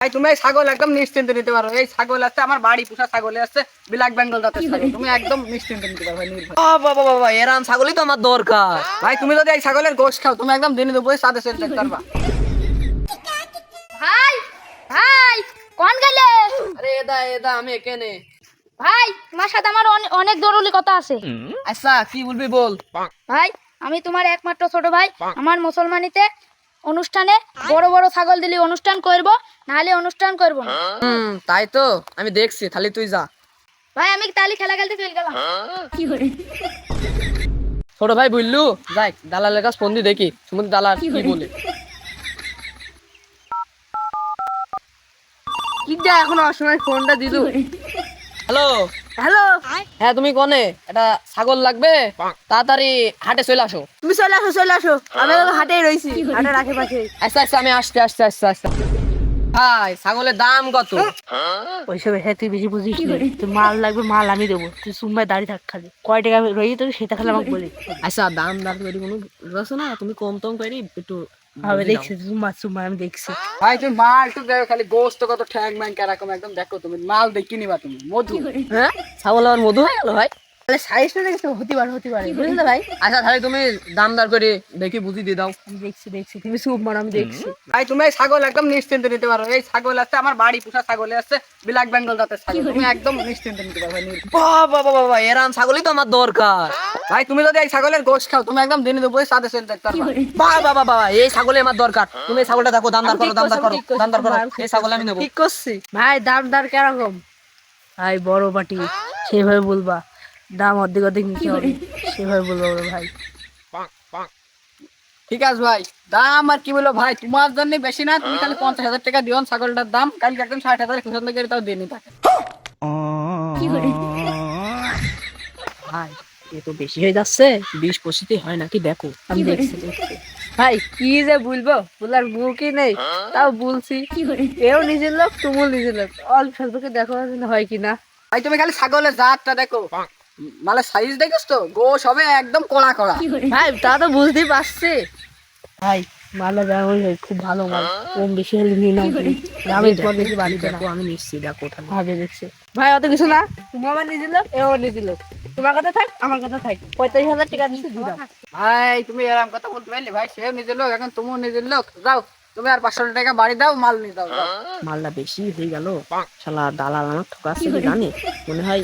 ভাই তুমি এই ছাগল একদম নিশ্চিন্তে নিতে পারো। এই ছাগল আছে আমার বাড়ি পোষা ছাগলে আছে ব্ল্যাক বেঙ্গল জাতের ছাগল, তুমি একদম নিশ্চিন্তে নিতে পারো ভাই, নির্ভয়। বাবা বাবা এরাম ছাগলই তো আমার দরকার। ভাই তুমি যদি এই ছাগলের গোশ খাও তুমি একদম দিনে দুপুরে সাথে সেল দেখতে পারবা। ভাই ভাই কোন গেলে? আরে এদা আমি এখানে। ভাই তোমার সাথে আমার অনেক জরুরি কথা আছে। আচ্ছা কি বলবি বল। ভাই আমি তোমার একমাত্র ছোট ভাই, আমার মুসলমানিতে অনুষ্ঠানে বড় বড় ছাগল দিলে অনুষ্ঠান করব, নাহলে অনুষ্ঠান করব না। তাই তো আমি দেখছি, তাহলে তুই যা। ভাই আমি তালি খেলা খেলতে চলে গেলাম। কি করে? ছোট ভাই বুঝলু, যাই দালালের কাছে ফোন দিয়ে দেখি সুমন দালাল কি বলে। কি যা এখন অসময় ফোনটা দিলু। হ্যালো হ্যালো, হ্যাঁ তুমি কোনে? এটা ছাগল লাগবে, তাড়াতাড়ি হাটে চলে আসো। তুমি চলে আসো, আমি তো হাটেই রইছি, হাটের আশেপাশে। আচ্ছা আচ্ছা আমি আসতে। ভাই ছাগলের দাম কত? ওইসব হ্যাঁ তুই বেশি বুঝিস না, তুই মাল লাগবে মাল আমি দেবো, তুই সুম্বাই দাঁড়িয়ে থাক, খালি কয় টাকা রয়েছে তোর সেটা খালি আমাকে বলি। আচ্ছা দাম করে কোনো আছে না, তুমি কম টম করে একটু আমি দেখছি সুম্মা আমি দেখছি। ভাই তুমি মাল একটু দেখো, খালি গোস্ত কত ঠ্যাং ম্যাং কেরকম একদম দেখো, তুমি মাল দেখি নিবা তুমি মধু। হ্যাঁ ছাগল আমার মধু হয়ে গেল ভাই। তাহলে সাইজটা দেখছি হতে পারে বুঝলে ভাই। আচ্ছা তাহলে তুমি দাম করে দেখি বুঝি দিয়ে দাও। আমি দেখছি তুমি সুম্মা আমি দেখছি। ভাই তুমি এই ছাগল একদম নিশ্চিন্তে নিতে পারো। এই ছাগল আছে আমার বাড়ি পোষা ছাগলে আছে ব্ল্যাক বেঙ্গল জাতের ছাগল, তুমি একদম নিশ্চিন্তে নিতে পারো ভাই, নির্ভয়। বাবা এরাম ছাগলই তো আমার দরকার। ভাই তুমি যদি এই ছাগলের গোশ খাও তুমি একদম দিনে দুপুরে সাথে সেল দেখতে পারবা। বাবা এই ছাগলই আমার দরকার। তুমি এই ছাগলটা দেখো, দাম দর করো। এই ছাগল আমি নেবো। ঠিক করছি ভাই দাম দর কিরকম? ভাই বড় পাটি সেভাবে বলবা, দাম অর্ধেক নিতে হবে সেভাবে বলবো ভাই। ঠিক আছে ভাই, দাম আর কি বলবো ভাই, তোমার জন্য বেশি না, তুমি খালি 50,000 টাকা দিও ছাগলটার দাম, কালকে একদম 60,000 খুশন করে তাও দিয়ে নিতে। ভাই এ তো বেশি হয়ে যাচ্ছে, 20-25 হয় নাকি দেখো। আমি দেখছি। ভাই কি যে বলবো, বলার মুখই নেই, তাও বলছি। এও নিজের লোক তুমিও নিজের লোক, অল্প স্বল্পকে দেখো হয় কিনা। ভাই তুমি খালি ছাগলের জাতটা দেখো, মানে সাইজ দেখিস তো, গোশ হবে একদম কড়া। ভাই তা তো বুঝতেই পারছি। ভাই মালটা ব্যবহার খুব ভালো মাল, কম বেশি হলে নিয়ে নাও তুমি। আমি তোমার বেশি বাড়িতে না, আমি নিচ্ছি দেখো তাহলে। ভাবে দেখছি। ভাই অত কিছু না, তুমি আমার নিজের লোক এও নিজের লোক, তোমার কথা থাক আমার কথা থাক। 45,000 টাকা দিচ্ছি দিয়ে দাও। ভাই তুমি এরকম কথা বলতে পারলি, ভাই সেও নিজের লোক এখন তুমিও নিজের লোক, যাও তুমি আর 500 টাকা বাড়ি দাও, মাল নিয়ে যাও। মালটা বেশি হয়ে গেল, শালা দালাল আমার ঠকাচ্ছে কি জানি, মনে হয়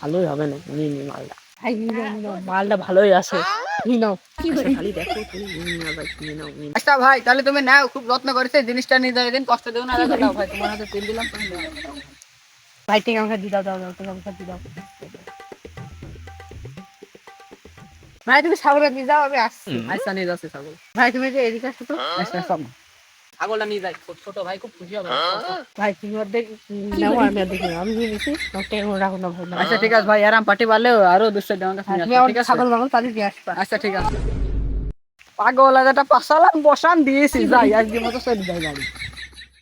ভালোই হবে না। নিয়ে নি মালটা। ভাই নিয়ে নাও, মালটা ভালোই আছে, নিয়ে নাও। আচ্ছা, খালি দেখো তুমি নিয়ে নাও ভাই, নিয়ে নাও। আচ্ছা ভাই তাহলে তুমি নাও, খুব যত্ন করেছে জিনিসটা নিয়ে যাও, এদিন কষ্ট দেও না, রাখো দাও ভাই, তোমার হাতে পেন দিলাম, তুমি নাও। ভাই ঠিক আমাকে দিয়ে দাও, ঠিক আমাকে দিয়ে দাও। ভাই তুমি ছাগলটা নিয়ে যাও, আমি আসছি। আচ্ছা নিয়ে যাচ্ছে ছাগল। ভাই তুমি যে এদিকে আসো তো। আচ্ছা সব ছাগলটা নিয়ে যাই, ছোট ভাই খুব খুশি হবে। ভাই তুমি অর্ধেক নাও, আমি অর্ধেক নিলাম। আমি নিয়ে নিছি, তোমাকে রাখো না ভাই। আচ্ছা ঠিক আছে ভাই, আরাম পার্টি বাড়লেও আরো 200 টাকা তুমি আমার ছাগল মাগল তাদের দিয়ে আসবা। আচ্ছা ঠিক আছে। পাগল যেটা পাশালাম বসান দিয়েছি, যাই আজকের মতো চলে যাই বাড়ি।